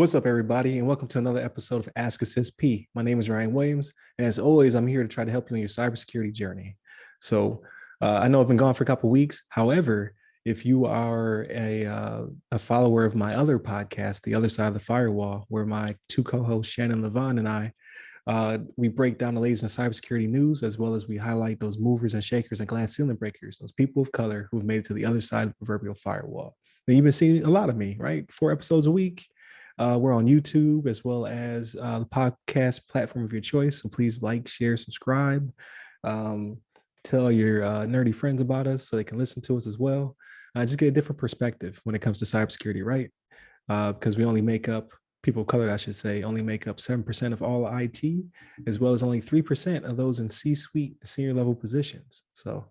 What's up, everybody, and welcome to another episode of Ask a CISSP. My name is Ryan Williams, and as always, I'm here to try to help you on your cybersecurity journey. So, I know I've been gone for a couple of weeks. However, if you are a follower of my other podcast, The Other Side of the Firewall, where my two co-hosts Shannon Levon and I we break down the latest in cybersecurity news, as well as we highlight those movers and shakers and glass ceiling breakers, those people of color who've made it to the other side of the proverbial firewall. Now, you've been seeing a lot of me, right? 4 episodes a week. We're on YouTube as well as the podcast platform of your choice. So please like, share, subscribe. Um, Tell your nerdy friends about us so they can listen to us as well. Just get a different perspective when it comes to cybersecurity, right? Because we only make up people of color, I should say, only make up 7% of all IT, as well as only 3% of those in C-suite senior level positions. So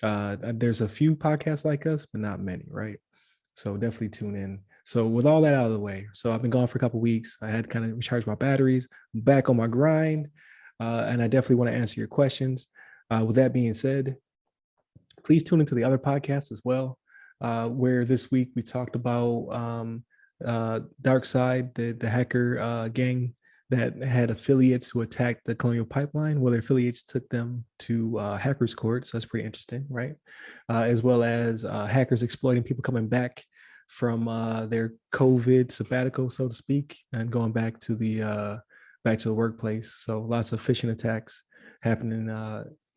there's a few podcasts like us, but not many, right? So definitely tune in. So with all that out of the way, so I've been gone for a couple of weeks. I had kind of recharged my batteries, I'm back on my grind, and I definitely want to answer your questions. With that being said, please tune into the other podcasts as well, where this week we talked about Dark Side, the hacker gang that had affiliates who attacked the Colonial Pipeline. Well, their affiliates took them to hackers court, so that's pretty interesting, right? As well as hackers exploiting people coming back from their COVID sabbatical, so to speak, and going back to the workplace. So lots of phishing attacks happening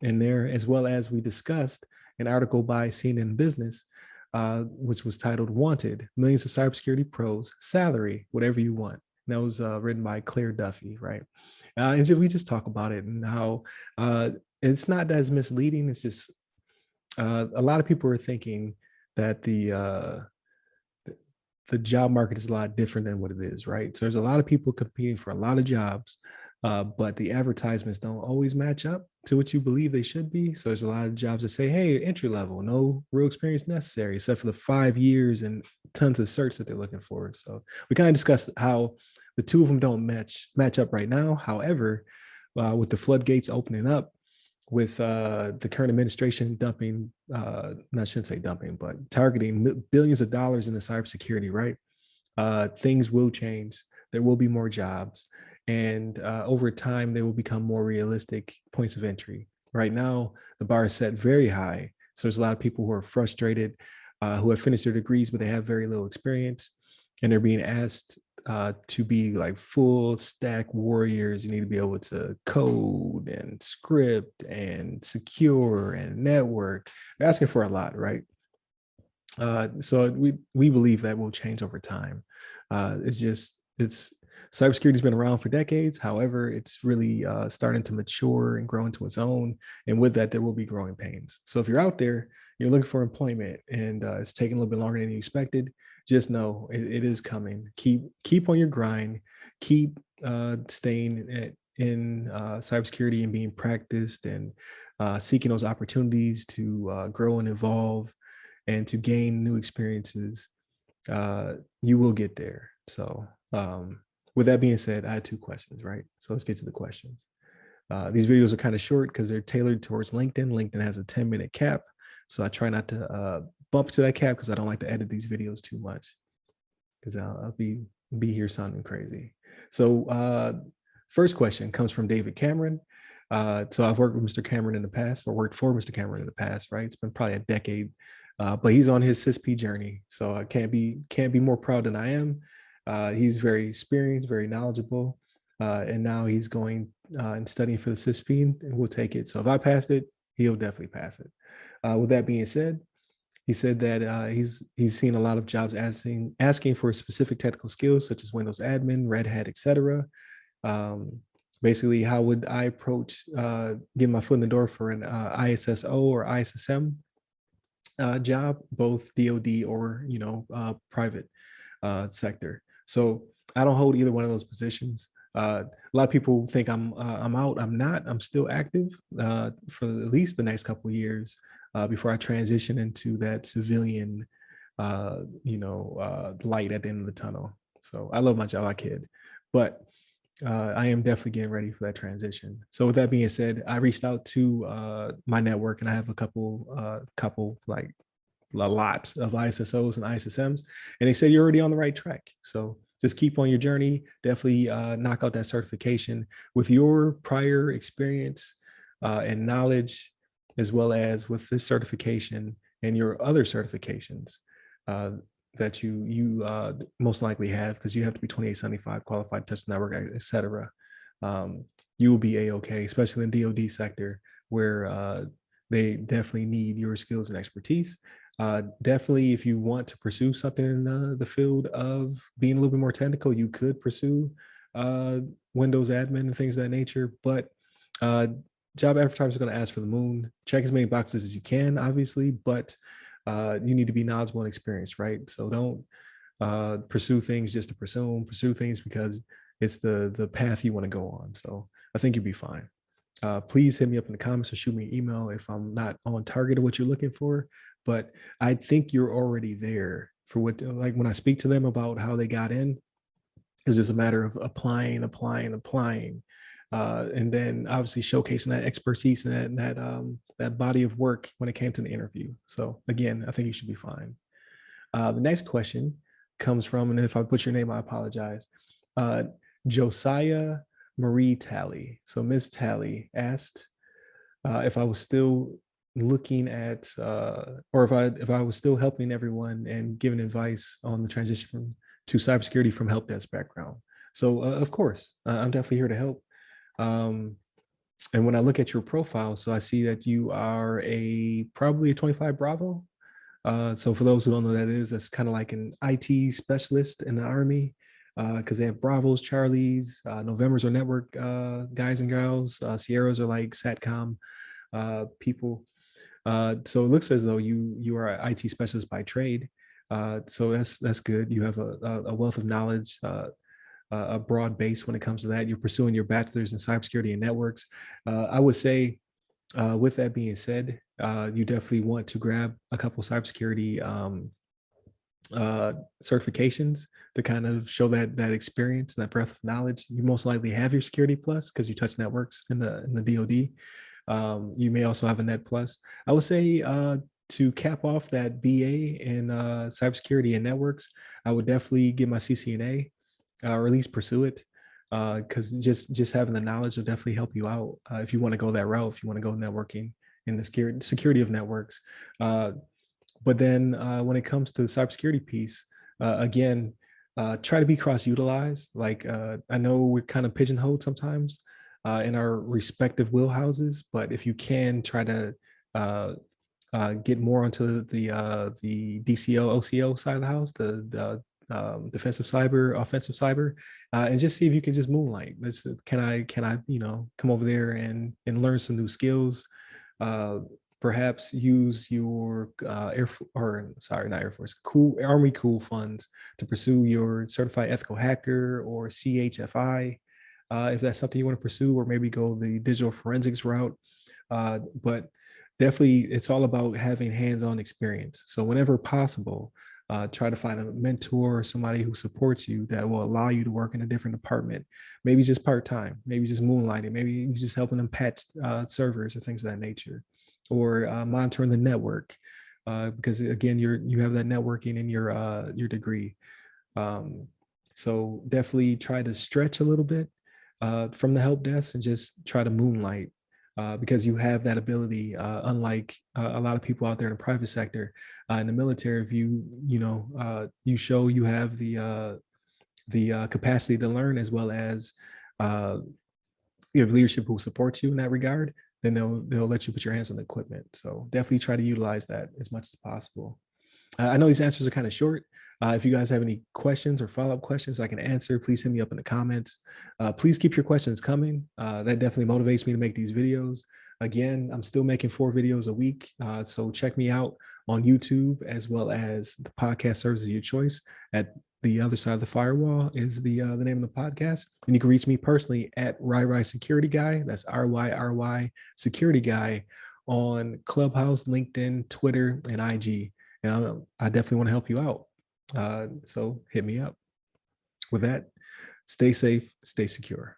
in there, as well as we discussed an article by CNN Business, which was titled "Wanted: Millions of Cybersecurity Pros, Salary, Whatever You Want." And that was written by Claire Duffy, right? And so we just talk about it and how it's not as misleading. It's just a lot of people are thinking that the job market is a lot different than what it is, right? So there's a lot of people competing for a lot of jobs, but the advertisements don't always match up to what you believe they should be. So there's a lot of jobs that say, hey, entry level, no real experience necessary, except for the 5 years and tons of certs that they're looking for. So we kind of discussed how the two of them don't match up right now. However, with the floodgates opening up, with the current administration dumping, I shouldn't say dumping, but targeting billions of dollars into cybersecurity, right? Things will change. There will be more jobs. And over time, they will become more realistic points of entry. Right now, the bar is set very high. So there's a lot of people who are frustrated, who have finished their degrees, but they have very little experience. And they're being asked to be like full stack warriors. You need to be able to code and script and secure and network. They're asking for a lot, right? So we believe that will change over time. It's cybersecurity's been around for decades. However, it's really starting to mature and grow into its own. And with that, there will be growing pains. So if you're out there, you're looking for employment, and it's taking a little bit longer than you expected, just know it is coming. Keep on your grind. Keep staying in cybersecurity and being practiced and seeking those opportunities to grow and evolve and to gain new experiences. You will get there. So with that being said, I had two questions, right? So let's get to the questions. These videos are kind of short because they're tailored towards LinkedIn. LinkedIn has a 10-minute cap. So I try not to bump to that cap because I don't like to edit these videos too much, because I'll be here sounding crazy. So first question comes from David Cameron. So I've worked with Mr. Cameron in the past, or worked for Mr. Cameron in the past, right? It's been probably a decade, but he's on his CISSP journey. So I can't be more proud than I am. He's very experienced, very knowledgeable, and now he's going and studying for the CISSP, and we'll take it. So if I passed it, he'll definitely pass it. With that being said, he said that he's seen a lot of jobs asking for specific technical skills such as Windows admin, Red Hat, etc. Basically, how would I approach getting my foot in the door for an ISSO or ISSM job, both DoD or private sector? So I don't hold either one of those positions. A lot of people think I'm out. I'm not. I'm still active for at least the next couple of years before I transition into that civilian, light at the end of the tunnel. So I love my job, I kid, but I am definitely getting ready for that transition. So with that being said, I reached out to my network, and I have a couple like a lot of ISSOs and ISSMs, and they said you're already on the right track. So just keep on your journey. Definitely knock out that certification with your prior experience and knowledge, as well as with this certification and your other certifications that you most likely have, because you have to be 2875 qualified test network, et cetera. You will be a-okay, especially in the DoD sector, where they definitely need your skills and expertise. Definitely, if you want to pursue something in the field of being a little bit more technical, you could pursue Windows admin and things of that nature. But job advertisers are going to ask for the moon. Check as many boxes as you can, obviously, but you need to be knowledgeable and experienced, right? So don't pursue things just to pursue them. Pursue things because it's the path you want to go on. So I think you'll be fine. Please hit me up in the comments or shoot me an email if I'm not on target of what you're looking for. But I think you're already there for what, like when I speak to them about how they got in, it's just a matter of applying, and then obviously showcasing that expertise and that body of work when it came to the interview. So again, I think you should be fine. The next question comes from, and if I put your name, I apologize, Josiah Marie Talley. So Ms. Talley asked if I was still looking at, or if I was still helping everyone and giving advice on the transition to cybersecurity from help desk background. So of course, I'm definitely here to help. And when I look at your profile, so I see that you are probably a 25 Bravo. So for those who don't know what that is, that's kind of like an IT specialist in the Army, because they have Bravos, Charlies, Novembers are network guys and gals, Sierras are like SATCOM people. So it looks as though you are an IT specialist by trade. So that's good. You have a wealth of knowledge, a broad base when it comes to that. You're pursuing your bachelor's in cybersecurity and networks. I would say, with that being said, you definitely want to grab a couple cybersecurity certifications to kind of show that experience, that breadth of knowledge. You most likely have your Security Plus because you touch networks in the DoD. You may also have a Net Plus. I would say to cap off that BA in cybersecurity and networks, I would definitely get my CCNA, or at least pursue it, because just having the knowledge will definitely help you out if you want to go that route, if you want to go networking in the security of networks. But then when it comes to the cybersecurity piece, again, try to be cross-utilized. Like I know we're kind of pigeonholed sometimes in our respective wheelhouses, but if you can try to get more onto the DCO, OCO side of the house, the defensive cyber, offensive cyber, and just see if you can just moonlight. Can I come over there and learn some new skills? Perhaps use your Army Cool funds to pursue your certified ethical hacker or CHFI, if that's something you want to pursue, or maybe go the digital forensics route. But definitely, it's all about having hands-on experience. So whenever possible, try to find a mentor or somebody who supports you that will allow you to work in a different department, maybe just part-time, maybe just moonlighting, maybe you just helping them patch servers or things of that nature, or monitoring the network, because again, you have that networking in your degree. So definitely try to stretch a little bit from the help desk and just try to moonlight, because you have that ability, unlike a lot of people out there in the private sector. In the military, if you show you have the capacity to learn, as well as you have leadership who supports you in that regard, then they'll let you put your hands on the equipment. So definitely try to utilize that as much as possible. I know these answers are kind of short. If you guys have any questions or follow-up questions I can answer, please hit me up in the comments. Please keep your questions coming. That definitely motivates me to make these videos. Again, I'm still making 4 videos a week. So check me out on YouTube, as well as the podcast services of your choice. At the other side of the firewall is the name of the podcast. And you can reach me personally at RyRy Security Guy. That's RYRY Security Guy on Clubhouse, LinkedIn, Twitter, and IG. And I definitely want to help you out. So hit me up. With that, stay safe, stay secure.